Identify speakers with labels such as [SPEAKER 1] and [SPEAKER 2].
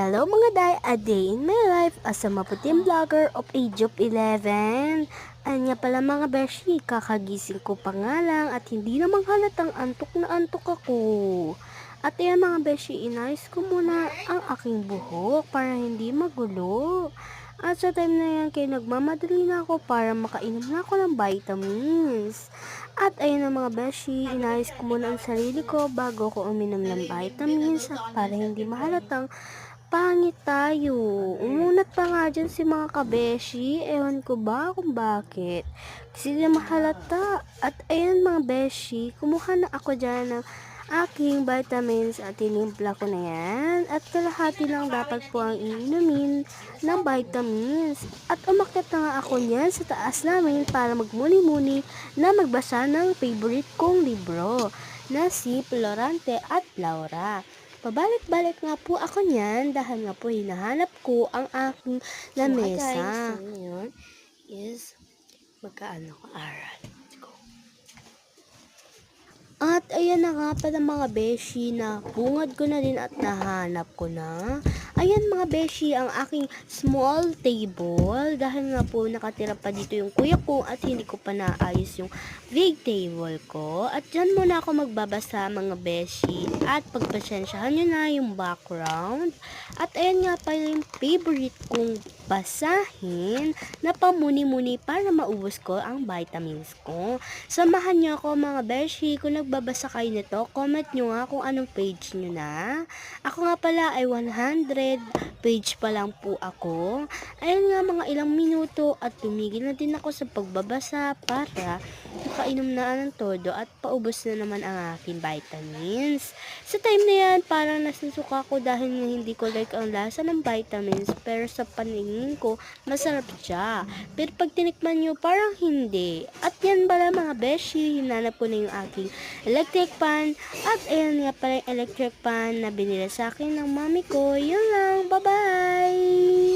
[SPEAKER 1] Hello mga day, a day in my life as a maputing vlogger of age of 11. Anya pala mga beshi, kakagising ko pa nga lang at hindi namang halatang antok na antok ako. At ayan mga beshi, inayos ko muna ang aking buhok para hindi magulo. At sa time na yan, kaya nagmamadali na ako para makainom na ako ng vitamins. At ayun na mga beshi, inayos ko muna ang sarili ko bago ko uminom ng vitamins at para hindi mahalatang pangit tayo. Umunat pa nga dyan si mga kabeshi. Ewan ko ba kung bakit. Kasi di mahalata. At ayun mga beshi, kumuha na ako dyan ng aking vitamins at tinimpla ko na yan. At kalahati lang dapat po ang iinumin ng vitamins. At umakyat na nga ako niyan sa taas namin para magmuni-muni na magbasa ng favorite kong libro na si Florante at Laura. Pabalik-balik nga po ako niyan dahil nga po hinahanap ko ang aking lamesa.
[SPEAKER 2] Guys, so ngayon is magkaano ko aral. Let's go.
[SPEAKER 1] At ayan na nga pala mga beshi na bungad ko na din at nahanap ko na. Ayan mga beshi ang aking small table dahil nga po nakatira pa dito yung kuya ko at hindi ko pa naayos yung big table ko. At dyan muna ako magbabasa mga beshi at pagpasensyahan nyo na yung background. At ayan nga pala yung favorite kong basahin na pamuni-muni para maubos ko ang vitamins ko. Samahan nyo ako mga beshi kung nagbabasa kayo nito. Comment nyo nga kung anong page nyo na. Ako nga pala ay 100 page pa lang po ako. Ayun nga mga ilang minuto at tumigil na din ako sa pagbabasa para makainom na ng todo at paubos na naman ang aking vitamins. Sa time na yan, parang nasusuka ko dahil nga hindi ko like ang lasa ng vitamins pero sa paningin ko, masarap siya. Pero pag tinikman nyo, parang hindi. At yan pala mga beshi, hinanap ko na yung aking electric pan at ayan nga pala yung electric pan na binili sa akin ng mami ko. Yun lang, bye-bye!